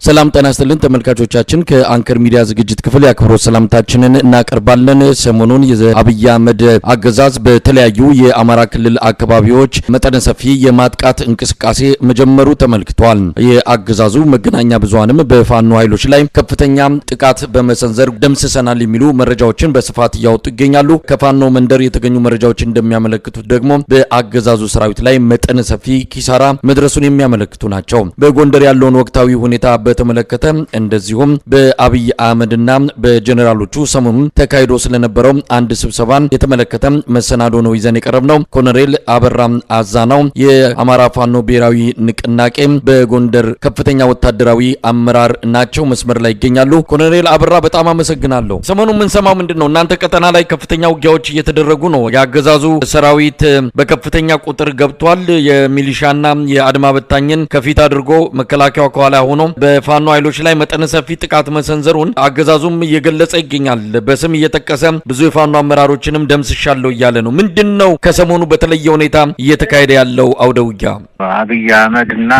ሰላም ጤና ይስጥልን ተመልካቾቻችን ከአንከር ሚዲያ ዝግጅት ክፍል ያክብሮት ሰላምታችንን እናቀርባለን። ሰሞኑን የአብይ አህመድ አገዛዝ በተለያዩ የአማራ ክልል አካባቢዎች መጠነ ሰፊ የማጥቃት እንቅስቃሴ መጀመሩ ተመልክቷል። የአገዛዙ መገናኛ ብዙሃንም በፋኖ ኃይሎች ላይ ከፍተኛ ጥቃት በመሰንዘር ደምስሰናል የሚሉ መረጃዎችን በስፋት እያወጡ ይገኛሉ። ከፋኖ መንደር የተገኙ መረጃዎች እንደሚያመለክቱት ደግሞ በአገዛዙ ሰራዊት ላይ መጠነ ሰፊ ኪሳራ መድረሱን የሚያመለክቱ ናቸው። በጎንደር ያለውን ወቅታዊ ሁኔታ በተመለከተ እንደዚሁም በአብይ አህመድና በጀነራሎቹ ሰሞኑን ተካሂዶ ስለነበረው አንድ ስብሰባን የተመለከተ መሰናዶ ነው ይዘን የቀረብነው። ኮሎኔል አበራ አዛናው የአማራ ፋኖ ብሔራዊ ንቅናቄ በጎንደር ከፍተኛ ወታደራዊ አመራር ናቸው፣ መስመር ላይ ይገኛሉ። ኮሎኔል አበራ በጣም አመሰግናለሁ። ሰሞኑን ምን ሰማው ምንድነው? እናንተ ቀጠና ላይ ከፍተኛ ውጊያዎች እየተደረጉ ነው። ያገዛዙ ሰራዊት በከፍተኛ ቁጥር ገብቷል። የሚሊሻና የአድማ በታኝን ከፊት አድርጎ መከላከያው ከኋላ ሆኖ በፋኖ ኃይሎች ላይ መጠነ ሰፊ ጥቃት መሰንዘሩን አገዛዙም እየገለጸ ይገኛል። በስም እየተጠቀሰ ብዙ የፋኖ አመራሮችንም ደምስሻለሁ እያለ ነው። ምንድነው ከሰሞኑ በተለየ ሁኔታ እየተካሄደ ያለው አውደ ውጊያ? አብይ አህመድና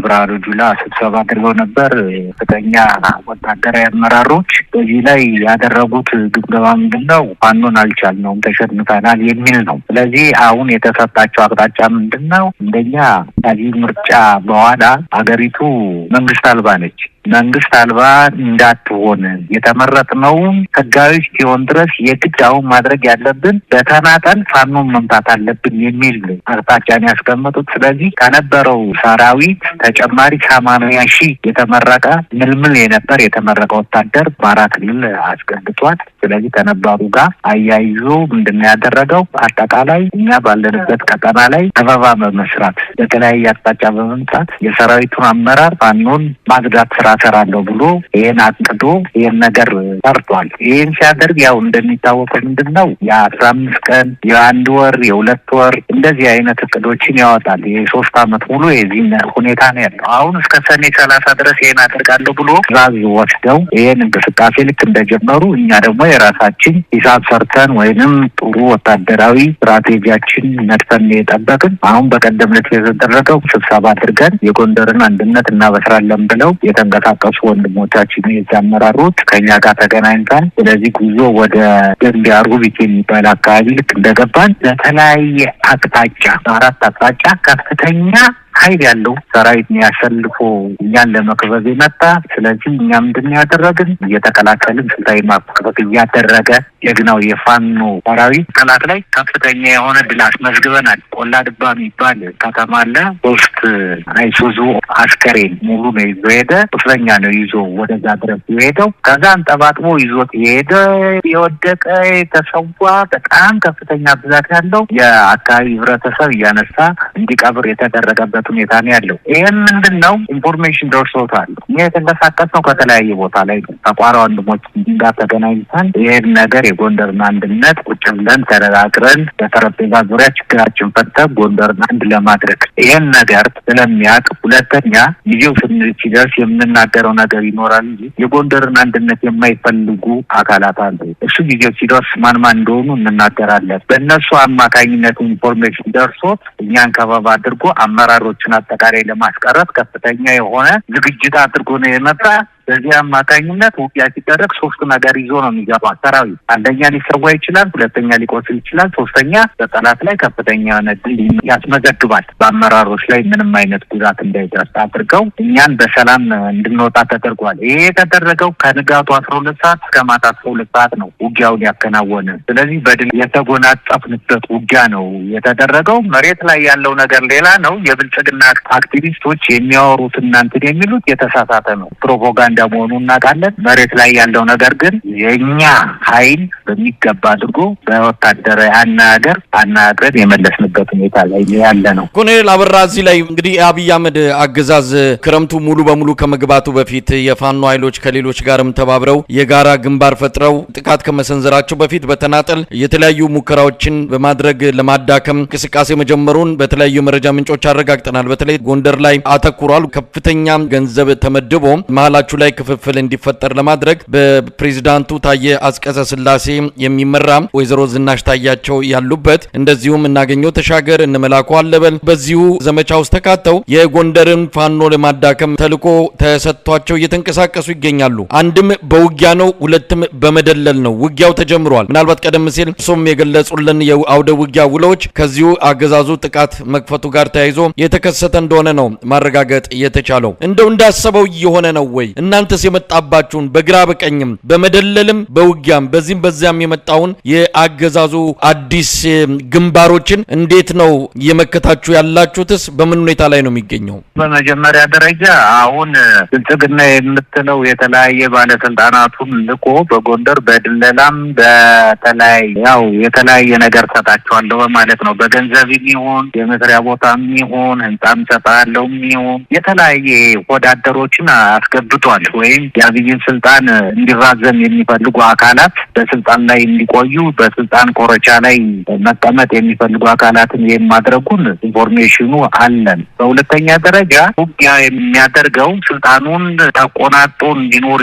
ብርሃኑ ጁላ ስብሰባ አድርገው ነበር። ከፍተኛ ወታደራዊ አመራሮች በዚህ ላይ ያደረጉት ግምገማ ምንድነው? ፋኖን አልቻልነውም፣ ተሸንፈናል የሚል ነው። ስለዚህ አሁን የተሰጣቸው አቅጣጫ ምንድነው? እንደኛ ከዚህ ምርጫ በኋላ አገሪቱ መንግስት አልባ ነች። መንግስት አልባ እንዳትሆን የተመረጥነው ህጋዊ እስኪሆን ድረስ የግድ አሁን ማድረግ ያለብን በተናጠል ፋኖን መምታት አለብን የሚል አቅጣጫን ያስቀመጡት። ስለዚህ ከነበረው ሰራዊት ተጨማሪ 80 ሺህ የተመረቀ ምልምል የነበር የተመረቀ ወታደር በአማራ ክልል አስገብቷል። ስለዚህ ከነባሩ ጋር አያይዞ ምንድነው ያደረገው? አጠቃላይ እኛ ባለንበት ቀጠና ላይ ከበባ በመስራት በተለያየ አቅጣጫ በመምጣት የሰራዊቱን አመራር ፋኖን ማግዛት ስራ ሰራለሁ ብሎ ይሄን አቅዶ ይሄን ነገር ሰርቷል። ይሄን ሲያደርግ ያው እንደሚታወቀው ምንድነው የ15 ቀን የ1 ወር የ2 ወር እንደዚህ አይነት እቅዶችን ያወጣል። የ3 አመት ሙሉ የዚህ ሁኔታ ነው ያለው። አሁን እስከ ሰኔ 30 ድረስ ይሄን አደርጋለሁ ብሎ ራዝ ወስደው ይሄን እንቅስቃሴ ልክ እንደጀመሩ እኛ ደግሞ የራሳችን ሂሳብ ሰርተን ወይንም ጥሩ ወታደራዊ ስትራቴጂያችን ነድፈን የጠበቅን አሁን በቀደም ዕለት የተደረገው ስብሰባ አድርገን የጎንደርን አንድነት እናበስራለን ብለው የተንቀሳቀሱ ወንድሞቻችን የአመራሮች ከኛ ጋር ተገናኝተን ስለዚህ ጉዞ ወደ ደንቢያ ሩቢት የሚባል አካባቢ ልክ እንደገባን ለተለያየ አቅጣጫ 4 አቅጣጫ ከፍተኛ ኃይል ያለው ሰራዊት ያሰልፎ እኛን ለመክበብ የመጣ። ስለዚህ እኛ ምንድነው ያደረግን? እየተከላከልን ስልታዊ ማጥቃት እያደረገ የግናው የፋኖ ሰራዊት ጠላት ላይ ከፍተኛ የሆነ ድል አስመዝግበናል። ቆላ ድባ የሚባል ከተማ አለ። 3 አይሱዙ አስከሬን ሙሉ ነው ይዞ ሄደ። ቁስለኛ ነው ይዞ ወደዛ ድረስ የሄደው። ከዛ አንጠባጥቦ ይዞት የሄደ የወደቀ የተሰዋ በጣም ከፍተኛ ብዛት ያለው የአካባቢ ህብረተሰብ እያነሳ እንዲቀብር የተደረገበት ሁኔታ ነው ያለው። ይሄን ምንድነው ኢንፎርሜሽን ደርሶታል። የተንቀሳቀስነው ከተለያየ ቦታ ላይ ተቋራ ወንድሞች ጋር ተገናኝተን ይሄን ነገር የጎንደርን አንድነት ቁጭ ብለን ተነጋግረን በጠረጴዛ ዙሪያ ችግራችን ፈተን ጎንደርን አንድ ለማድረግ ይሄን ነገር ስለሚያውቅ፣ ሁለተኛ ጊዜው ሲደርስ የምንናገረው ነገር ይኖራል እንጂ የጎንደርን አንድነት የማይፈልጉ አካላት አሉ። እሱ ጊዜው ሲደርስ ማን እንደሆኑ እንናገራለን። በእነሱ አማካኝነት ኢንፎርሜሽን ደርሶት እኛን ከበባ አድርጎ አመራሮችን አጠቃላይ ለማስቀረት ከፍተኛ የሆነ ዝግጅት አድርጎ ነው የመጣ። በዚህ አማካኝነት ውጊያ ሲደረግ 3 ነገር ይዞ ነው የሚገባው ሰራዊት። አንደኛ ሊሰዋ ይችላል፣ ሁለተኛ ሊቆስል ይችላል፣ ሶስተኛ በጠላት ላይ ከፍተኛ የሆነ ድል ያስመዘግባል። በአመራሮች ላይ ምንም አይነት ጉዳት እንዳይደርስ አድርገው እኛን በሰላም እንድንወጣ ተደርጓል። ይሄ የተደረገው ከንጋቱ 12 ሰዓት እስከ ማታ 12 ሰዓት ነው ውጊያውን ያከናወነ። ስለዚህ በድል የተጎናጸፍንበት ውጊያ ነው የተደረገው። መሬት ላይ ያለው ነገር ሌላ ነው። የብልጽግና አክቲቪስቶች የሚያወሩት እናንትን የሚሉት የተሳሳተ ነው፣ ፕሮፓጋንዳ እንደመሆኑ እናውቃለን። መሬት ላይ ያለው ነገር ግን የኛ ኃይል በሚገባ አድርጎ በወታደራዊ አናገር የመለስንበት ሁኔታ ላይ ያለ ነው። ኮሎኔል አበራ እዚህ ላይ እንግዲህ አብይ አህመድ አገዛዝ ክረምቱ ሙሉ በሙሉ ከመግባቱ በፊት የፋኖ ኃይሎች ከሌሎች ጋርም ተባብረው የጋራ ግንባር ፈጥረው ጥቃት ከመሰንዘራቸው በፊት በተናጠል የተለያዩ ሙከራዎችን በማድረግ ለማዳከም እንቅስቃሴ መጀመሩን በተለያዩ መረጃ ምንጮች አረጋግጠናል። በተለይ ጎንደር ላይ አተኩሯል። ከፍተኛ ገንዘብ ተመድቦ መሃላችሁ ላይ ክፍፍል እንዲፈጠር ለማድረግ በፕሬዝዳንቱ ታዬ አጽቀሥላሴ የሚመራ ወይዘሮ ዝናሽ ታያቸው ያሉበት እንደዚሁም እናገኘው ተሻገር እንመላኩ አለበል በዚሁ ዘመቻ ውስጥ ተካተው የጎንደርን ፋኖ ለማዳከም ተልቆ ተሰጥቷቸው እየተንቀሳቀሱ ይገኛሉ። አንድም በውጊያ ነው፣ ሁለትም በመደለል ነው። ውጊያው ተጀምሯል። ምናልባት ቀደም ሲል ሶም የገለጹልን የአውደ ውጊያ ውሎች ከዚሁ አገዛዙ ጥቃት መክፈቱ ጋር ተያይዞ የተከሰተ እንደሆነ ነው ማረጋገጥ የተቻለው። እንደው እንዳሰበው እየሆነ ነው ወይ? እናንተስ የመጣባችሁን በግራ በቀኝም በመደለልም በውጊያም በዚህም በዚያም የመጣውን የአገዛዙ አዲስ ግንባሮችን እንዴት ነው የመከታችሁ ያላችሁትስ? በምን ሁኔታ ላይ ነው የሚገኘው? በመጀመሪያ ደረጃ አሁን ብልጽግና የምትለው የተለያየ ባለስልጣናቱን ልቆ በጎንደር በድለላም የተለያየ ነገር ሰጣቸዋለሁ ማለት ነው። በገንዘብ የሚሆን የመስሪያ ቦታ የሚሆን ህንጻም ሰጣለው የሚሆን የተለያየ ወዳደሮችን አስገብቷል። ወይም የአብይን ስልጣን እንዲራዘም የሚፈልጉ አካላት በስልጣን ላይ እንዲቆዩ በስልጣን ኮረቻ ላይ መቀመጥ የሚፈልጉ አካላትን የማድረጉን ኢንፎርሜሽኑ አለን። በሁለተኛ ደረጃ ውጊያ የሚያደርገው ስልጣኑን ተቆናጦ እንዲኖር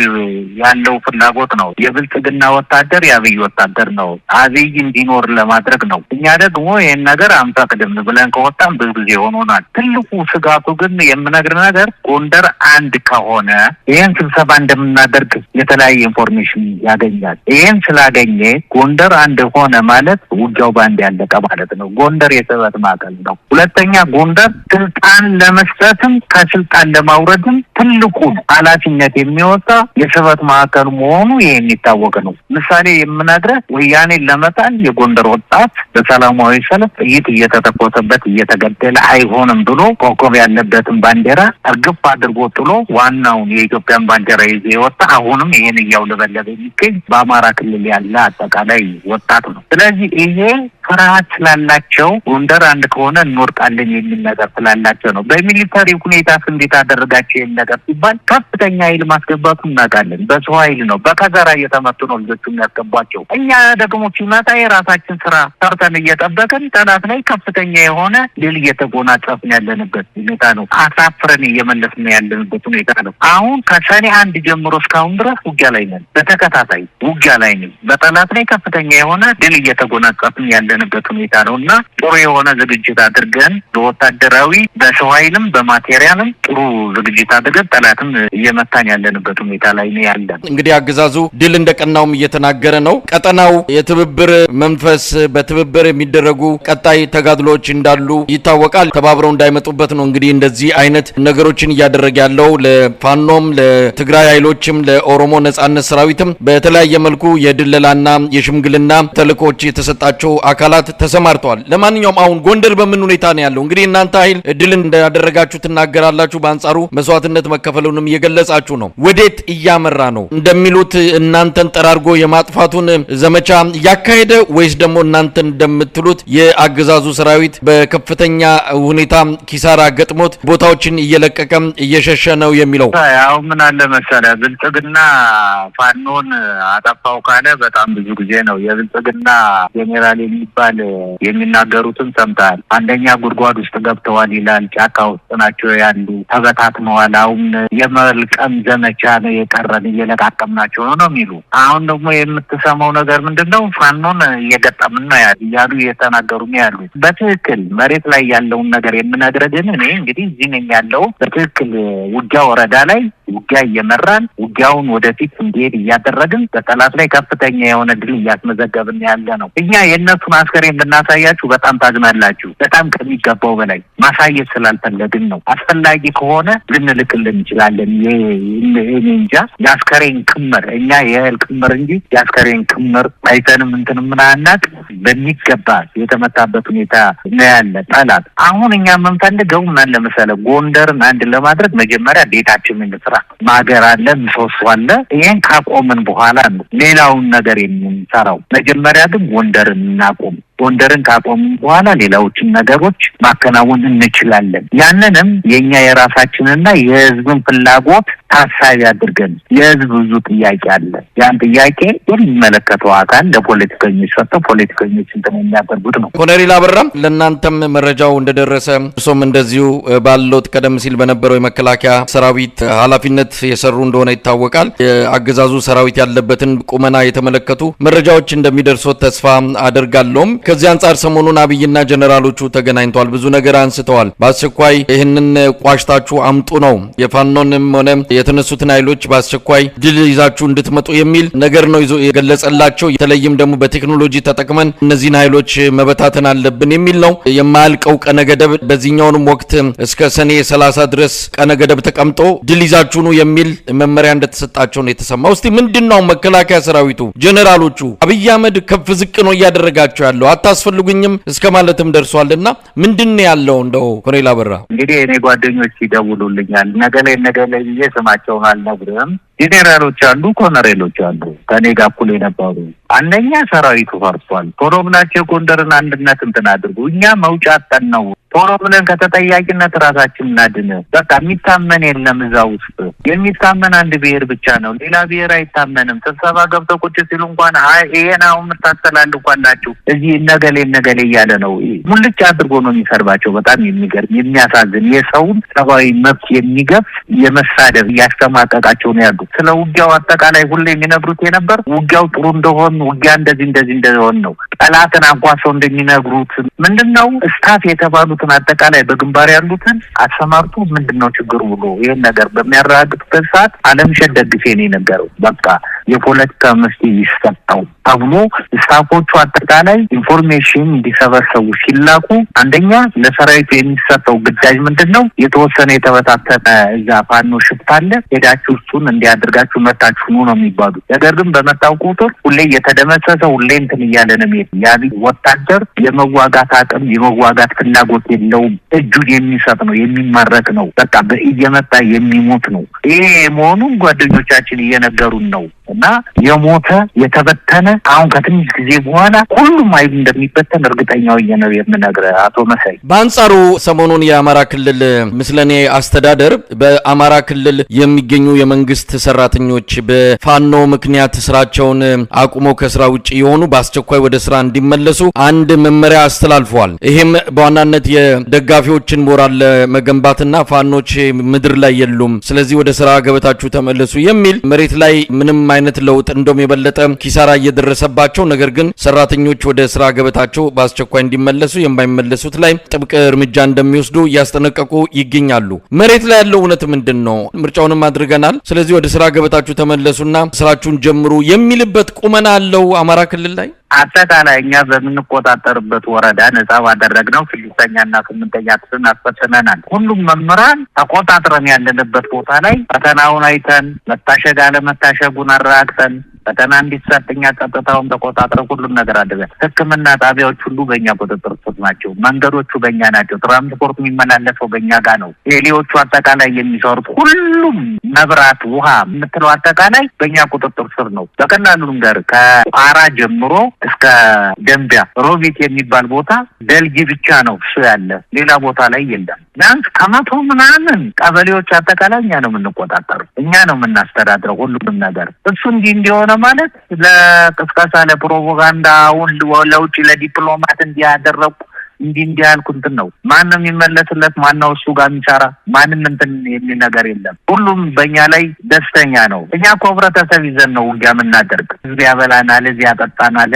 ያለው ፍላጎት ነው። የብልጽግና ወታደር የአብይ ወታደር ነው። አብይ እንዲኖር ለማድረግ ነው። እኛ ደግሞ ይህን ነገር አንፈቅድም ብለን ከወጣን ብዙ ጊዜ ሆኖናል። ትልቁ ስጋቱ ግን የምነግር ነገር ጎንደር አንድ ከሆነ ይህን ስብሰባ እንደምናደርግ የተለያየ ኢንፎርሜሽን ያገኛል። ይህን ስላገኘ ጎንደር አንድ ሆነ ማለት ውጊያው ባንድ ያለቀ ማለት ነው። ጎንደር የስበት ማዕከል ነው። ሁለተኛ ጎንደር ስልጣን ለመስጠትም ከስልጣን ለማውረድም ትልቁን ኃላፊነት የሚወጣ የስበት ማዕከል መሆኑ ይሄ የሚታወቅ ነው። ምሳሌ የምነግርህ ወያኔን ለመጣል የጎንደር ወጣት በሰላማዊ ሰልፍ ጥይት እየተተኮሰበት እየተገደለ አይሆንም ብሎ ኮከብ ያለበትን ባንዲራ እርግፍ አድርጎ ጥሎ ዋናውን የኢትዮጵያን ባንዲራ ይዞ የወጣ አሁንም ይሄን እያውለበለበ የሚገኝ በአማራ ክልል ያለ አጠቃላይ ወጣት ነው። ስለዚህ ይሄ ፍርሃት ስላላቸው ጎንደር አንድ ከሆነ እንወርቃለን የሚል ነገር ስላላቸው ነው። በሚሊታሪ ሁኔታ እንዴት አደረጋቸው የሚል ነገር ሲባል ከፍተኛ ኃይል ማስገባቱ እናውቃለን። በሰው ኃይል ነው፣ በከዘራ እየተመቱ ነው ልጆቹ የሚያስገቧቸው። እኛ ደግሞ ሲመጣ የራሳችን ስራ ሰርተን እየጠበቅን ጠላት ላይ ከፍተኛ የሆነ ድል እየተጎናጸፍን ያለንበት ሁኔታ ነው። አሳፍረን እየመለስን ያለንበት ሁኔታ ነው። አሁን ከሰኔ 1 ጀምሮ እስካሁን ድረስ ውጊያ ላይ ነን፣ በተከታታይ ውጊያ ላይ ነን። በጠላት ላይ ከፍተኛ የሆነ ድል እየተጎናጸፍን ያለንበት ሁኔታ ነው እና ጥሩ የሆነ ዝግጅት አድርገን በወታደራዊ በሰው ኃይልም በማቴሪያልም ጥሩ ዝግጅት አድርገን ጠላትም እየመታን ያለንበት ሁኔታ ላይ ነው ያለን። እንግዲህ አገዛዙ ድል እንደቀናውም እየተናገረ ነው። ቀጠናው የትብብር መንፈስ በትብብር የሚደረጉ ቀጣይ ተጋድሎች እንዳሉ ይታወቃል። ተባብረው እንዳይመጡበት ነው እንግዲህ እንደዚህ አይነት ነገሮችን እያደረገ ያለው። ለፋኖም ለትግራይ ኃይሎችም ለኦሮሞ ነጻነት ሰራዊትም በተለያየ መልኩ የድለላና የሽምግልና ተልእኮች የተሰጣቸው አካላት ተሰማርተዋል። ለማንኛውም አሁን ጎንደር በምን ሁኔታ ነው ያለው? እንግዲህ እናንተ ኃይል ድል እንዳደረጋችሁ ትናገራላችሁ። በአንጻሩ መስዋዕትነት መከፈሉንም እየገለጻችሁ ነው። ወዴት እያመራ ነው? እንደሚሉት እናንተን ጠራርጎ የማጥፋቱን ዘመቻ እያካሄደ ወይስ ደግሞ እናንተ እንደምትሉት የአገዛዙ ሰራዊት በከፍተኛ ሁኔታ ኪሳራ ገጥሞት ቦታዎችን እየለቀቀ እየሸሸ ነው የሚለው? ያው ምን አለ መሰለህ ብልጽግና ፋኖን አጠፋው ካለ በጣም ብዙ ጊዜ ነው። የብልጽግና ጄኔራል የሚባል የሚናገሩትን ሰምተሃል። አንደኛ ጉድጓድ ውስጥ ገብተዋል ይላል፣ ጫካ ውስጥ ናቸው ያሉ፣ ተበታትነዋል፣ አሁን የመልቀም ዘመቻ ነው የቀረን እየለቃቀምናቸው ነው የሚሉ። አሁን ደግሞ የምትሰማው ነገር ምንድነው? ፋኖን እየገጠምን ነው እያሉ እየተናገሩ ነው ያሉት። በትክክል መሬት ላይ ያለውን ነገር የምነግርህ ግን እኔ እንግዲህ እዚህ ነኝ ያለው በትክክል ውጊያ ወረዳ ላይ ውጊያ እየመራን ውጊያውን ወደፊት እንዲሄድ እያደረግን በጠላት ላይ ከፍተኛ የሆነ ድል እያስመዘገብን ያለ ነው። እኛ የእነሱን አስከሬን ብናሳያችሁ በጣም ታዝናላችሁ። በጣም ከሚገባው በላይ ማሳየት ስላልፈለግን ነው። አስፈላጊ ከሆነ ልንልክልን እንችላለን። እንጃ የአስከሬን ክምር እኛ የእህል ክምር እንጂ የአስከሬን ክምር አይተንም እንትንም ምናናቅ በሚገባ የተመታበት ሁኔታ ነው ያለ ጠላት። አሁን እኛ የምንፈልገው ምን ለመሰለህ ጎንደርን አንድ ለማድረግ መጀመሪያ ቤታችንን እንስራ። ማገር አለ፣ ምሰሶ አለ። ይሄን ካቆምን በኋላ ነው ሌላውን ነገር የምንሰራው። መጀመሪያ ግን ጎንደርን እናቆም። ጎንደርን ካቆምን በኋላ ሌላዎችን ነገሮች ማከናወን እንችላለን። ያንንም የኛ የራሳችንና የህዝብን ፍላጎት ታሳቢ አድርገን የህዝብ ብዙ ጥያቄ አለ። ያን ጥያቄ የሚመለከተው አካል ለፖለቲከኞች ሰጥተው ፖለቲከኞች እንትን የሚያደርጉት ነው። ኮሎኔል አበራም ለእናንተም መረጃው እንደደረሰ እርሶም እንደዚሁ ባለውት ቀደም ሲል በነበረው የመከላከያ ሰራዊት ኃላፊነት የሰሩ እንደሆነ ይታወቃል። የአገዛዙ ሰራዊት ያለበትን ቁመና የተመለከቱ መረጃዎች እንደሚደርሱት ተስፋ አደርጋለሁ። ከዚህ አንጻር ሰሞኑን አብይና ጀነራሎቹ ተገናኝተዋል፣ ብዙ ነገር አንስተዋል። በአስቸኳይ ይህንን ቋሽታችሁ አምጡ ነው የፋኖንም ሆነ የተነሱትን ኃይሎች በአስቸኳይ ድል ይዛችሁ እንድትመጡ የሚል ነገር ነው ይዞ የገለጸላቸው። የተለይም ደግሞ በቴክኖሎጂ ተጠቅመን እነዚህን ኃይሎች መበታተን አለብን የሚል ነው። የማያልቀው ቀነ ገደብ በዚህኛውንም ወቅት እስከ ሰኔ 30 ድረስ ቀነ ገደብ ተቀምጦ ድል ይዛችሁ ነው የሚል መመሪያ እንደተሰጣቸው ነው የተሰማው። እስቲ ምንድነው መከላከያ ሰራዊቱ ጀነራሎቹ አብይ አህመድ ከፍ ዝቅ ነው እያደረጋቸው ያለው አታስፈልጉኝም እስከ ማለትም ደርሷልና ምንድነው ያለው? እንደው ኮሎኔል አበራ እንግዲህ እኔ ጓደኞች ይደውሉልኛል ነገሌ ስማቸውን አልነግርም። ጄኔራሎች አሉ፣ ኮሎኔሎች አሉ ከኔ ጋር እኩል የነበሩ። አንደኛ ሰራዊቱ ፈርሷል። ቶሎ ብላችሁ የጎንደርን አንድነት እንትን አድርጉ። እኛ መውጫ አጣን ነው። ቶሎ ብለን ከተጠያቂነት ራሳችን እናድን። በቃ የሚታመን የለም እዛ ውስጥ የሚታመን አንድ ብሔር ብቻ ነው። ሌላ ብሔር አይታመንም። ስብሰባ ገብተው ቁጭ ሲሉ እንኳን ይሄን አሁን የምታስተላልፏላችሁ እዚህ ነገሌ እያለ ነው። ሙልጭ አድርጎ ነው የሚሰርባቸው። በጣም የሚገርም የሚያሳዝን የሰውን ሰብአዊ መብት የሚገፍ የመሳደብ እያስተማቀቃቸው ነው ያሉ። ስለ ውጊያው አጠቃላይ ሁሌ የሚነግሩት የነበር ውጊያው ጥሩ እንደሆነ ውጊያ እንደዚህ እንደሆነ ነው። ጠላትን አጓሰው እንደሚነግሩት ምንድነው ስታፍ የተባሉትን አጠቃላይ በግንባር ያሉትን አሰማርቱ ምንድነው ችግሩ ብሎ ይሄን ነገር በሚያረጋግጥበት ሰዓት አለምሸት ደግፌ ነው የነገረው። በቃ የፖለቲካ መፍትሄ ይሰጣው ተብሎ ስታፎቹ አጠቃላይ ኢንፎርሜሽን እንዲሰበሰቡ ሲላኩ አንደኛ ለሰራዊቱ የሚሰጠው ግዳጅ ምንድነው የተወሰነ የተበታተነ እዛ ፋኖ ሽፍታ አለ ሄዳችሁ እሱን እንዲያደርጋችሁ መታችሁ ነው የሚባሉ። ነገር ግን በመጣው ቁጥር ሁሌ የተደመሰሰ ሁሌ እንትን እያለ ነው ያቢ ወታደር የመዋጋት አቅም የመዋጋት ፍላጎት የለውም። እጁን የሚሰጥ ነው የሚማረክ ነው። በቃ እየመጣ የሚሞት ነው። ይሄ መሆኑን ጓደኞቻችን እየነገሩን ነው። እና የሞተ የተበተነ አሁን ከትንሽ ጊዜ በኋላ ሁሉም ኃይል እንደሚበተን እርግጠኛው ነው የምነግርህ አቶ መሳይ። በአንጻሩ ሰሞኑን የአማራ ክልል ምስለኔ አስተዳደር በአማራ ክልል የሚገኙ የመንግስት ሰራተኞች በፋኖ ምክንያት ስራቸውን አቁመው ከስራ ውጪ የሆኑ በአስቸኳይ ወደ ስራ እንዲመለሱ አንድ መመሪያ አስተላልፈዋል። ይሄም በዋናነት የደጋፊዎችን ሞራል መገንባትና ፋኖች ምድር ላይ የሉም፣ ስለዚህ ወደ ስራ ገበታችሁ ተመለሱ የሚል መሬት ላይ ምንም አይነት ለውጥ እንደም የበለጠ ኪሳራ እየደረሰባቸው ነገር ግን ሰራተኞች ወደ ስራ ገበታቸው በአስቸኳይ እንዲመለሱ የማይመለሱት ላይ ጥብቅ እርምጃ እንደሚወስዱ ያስጠነቀቁ ይገኛሉ። መሬት ላይ ያለው እውነት ምንድነው? ምርጫውንም አድርገናል፣ ስለዚህ ወደ ስራ ገበታችሁ ተመለሱና ስራችሁን ጀምሩ የሚልበት ቁመና አለው አማራ ክልል ላይ። አጠቃላይ እኛ በምንቆጣጠርበት ወረዳ ነጻ ባደረግነው 6ኛና 8ኛ ክፍል አስፈጽመናል። ሁሉም መምህራን ተቆጣጥረን ያለንበት ቦታ ላይ ፈተናውን አይተን መታሸግ አለመታሸጉን አረጋግጠን ፈተና እንዲሰጥኛ ጸጥታውን ተቆጣጥረን ሁሉም ነገር አድርገን ሕክምና ጣቢያዎች ሁሉ በእኛ ቁጥጥር ስር ናቸው። መንገዶቹ በእኛ ናቸው። ትራንስፖርት የሚመላለሰው በእኛ ጋር ነው። ቴሌዎቹ አጠቃላይ የሚሰሩት ሁሉም መብራት፣ ውሃ የምትለው አጠቃላይ በእኛ ቁጥጥር ስር ነው። በቀላሉ ነገር ከቋራ ጀምሮ እስከ ደንቢያ ሮቢት የሚባል ቦታ ደልጊ ብቻ ነው እሱ ያለ፣ ሌላ ቦታ ላይ የለም። ቢያንስ ከመቶ ምናምን ቀበሌዎች አጠቃላይ እኛ ነው የምንቆጣጠረው፣ እኛ ነው የምናስተዳድረው ሁሉንም ነገር። እሱ እንዲሆነ ማለት ለቅስቀሳ ለፕሮፓጋንዳ ለውጭ ለዲፕሎማት እንዲያደረጉ እንዲያልኩ እንትን ነው። ማንም የሚመለስለት ማነው? እሱ ጋር የሚሰራ ማንም እንትን የሚል ነገር የለም። ሁሉም በእኛ ላይ ደስተኛ ነው። እኛ እኮ ህብረተሰብ ይዘን ነው ውጊያ የምናደርግ። ህዝብ ያበላናል፣ ህዝብ ያጠጣናል፣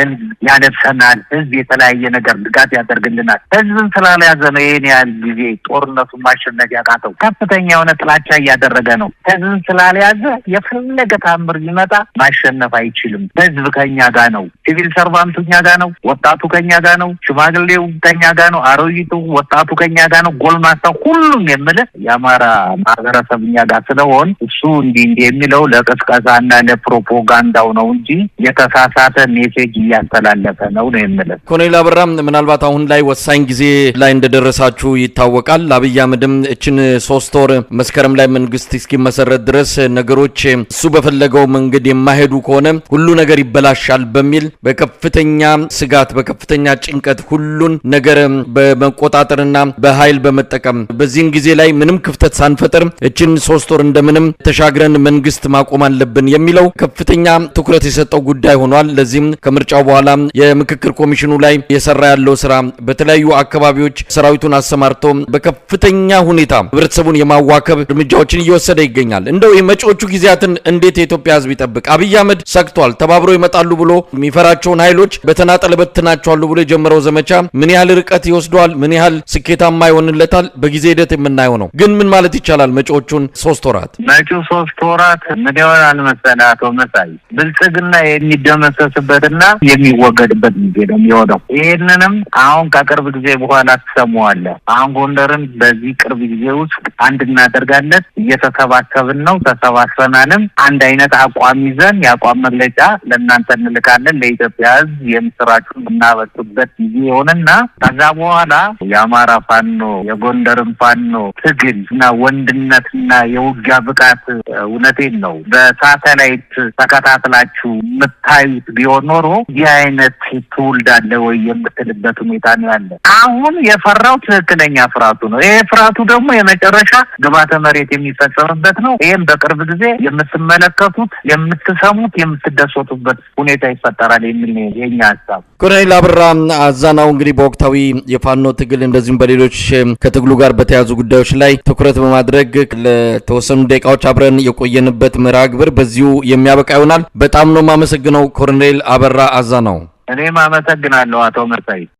ያለብሰናል፣ ህዝብ የተለያየ ነገር ድጋፍ ያደርግልናል። ህዝብን ስላልያዘ ነው ይሄን ያህል ጊዜ ጦርነቱን ማሸነፍ ያቃተው። ከፍተኛ የሆነ ጥላቻ እያደረገ ነው። ህዝብን ስላልያዘ የፈለገ ታምር ሊመጣ ማሸነፍ አይችልም። ህዝብ ከኛ ጋር ነው። ሲቪል ሰርቫንቱ ከኛ ጋር ነው። ወጣቱ ከኛ ጋር ነው። ሽማግሌው ከኛ ጋር ነው፣ አሮጊቱ ወጣቱ ከኛ ጋር ነው፣ ጎልማሳው ሁሉም የምልህ የአማራ ማህበረሰብ እኛ ጋር ስለሆን እሱ እንዲህ የሚለው ለቅስቀሳና ለፕሮፓጋንዳው ነው እንጂ የተሳሳተ ሜሴጅ እያስተላለፈ ነው የምልህ። ኮሎኔል አበራ ምናልባት አሁን ላይ ወሳኝ ጊዜ ላይ እንደደረሳችሁ ይታወቃል። አብይ አህመድም እችን 3 ወር መስከረም ላይ መንግስት እስኪመሰረት ድረስ ነገሮች እሱ በፈለገው መንገድ የማይሄዱ ከሆነ ሁሉ ነገር ይበላሻል በሚል በከፍተኛ ስጋት በከፍተኛ ጭንቀት ሁሉን ነገር በመቆጣጠርና በኃይል በመጠቀም በዚህን ጊዜ ላይ ምንም ክፍተት ሳንፈጥር እችን 3 ወር እንደምንም ተሻግረን መንግስት ማቆም አለብን የሚለው ከፍተኛ ትኩረት የሰጠው ጉዳይ ሆኗል። ለዚህም ከምርጫው በኋላ የምክክር ኮሚሽኑ ላይ የሰራ ያለው ስራ በተለያዩ አካባቢዎች ሰራዊቱን አሰማርቶ በከፍተኛ ሁኔታ ህብረተሰቡን የማዋከብ እርምጃዎችን እየወሰደ ይገኛል። እንደው የመጪዎቹ ጊዜያትን እንዴት የኢትዮጵያ ህዝብ ይጠብቅ? አብይ አህመድ ሰክቷል። ተባብሮ ይመጣሉ ብሎ የሚፈራቸውን ኃይሎች በተናጠል በትናቸዋል ብሎ የጀመረው ዘመቻ ምን ያህል ርቀት ይወስደዋል? ምን ያህል ስኬታማ ይሆንለታል? በጊዜ ሂደት የምናየው ነው። ግን ምን ማለት ይቻላል መጪዎቹን 3 ወራት? መጪው 3 ወራት ምን ይሆናል መሰለህ አቶ መሳይ፣ ብልጽግና የሚደመሰስበትና የሚወገድበት ጊዜ ነው የሚሆነው። ይሄንንም አሁን ከቅርብ ጊዜ በኋላ ትሰማዋለህ። አሁን ጎንደርን በዚህ ቅርብ ጊዜ ውስጥ አንድ እናደርጋለን፣ እየተሰባሰብን ነው፣ ተሰባስበናልም። አንድ አይነት አቋም ይዘን የአቋም መግለጫ ለእናንተ እንልካለን። ለኢትዮጵያ ህዝብ የምስራቹን እናበጡበት ጊዜ ይሆንና ከዛ በኋላ የአማራ ፋኖ የጎንደርን ፋኖ ትግል እና ወንድነትና የውጊያ ብቃት እውነቴን ነው በሳተላይት ተከታትላችሁ የምታዩት ቢሆን ኖሮ ይህ አይነት ትውልድ አለ ወይ የምትልበት ሁኔታ ነው ያለ። አሁን የፈራው ትክክለኛ ፍርሃቱ ነው። ይሄ ፍርሃቱ ደግሞ የመጨረሻ ግባተ መሬት የሚፈጸምበት ነው። ይሄም በቅርብ ጊዜ የምትመለከቱት የምትሰሙት የምትደሰቱበት ሁኔታ ይፈጠራል የሚል ነው የኛ ሀሳብ። ኮሎኔል አበራ አዛናው እንግዲህ በወቅታዊ የፋኖ ትግል እንደዚሁም በሌሎች ከትግሉ ጋር በተያዙ ጉዳዮች ላይ ትኩረት በማድረግ ለተወሰኑ ደቂቃዎች አብረን የቆየንበት መርሃ ግብር በዚሁ የሚያበቃ ይሆናል። በጣም ነው የማመሰግነው ኮሎኔል አበራ አዛናው። እኔም አመሰግናለሁ አቶ መርሳይ።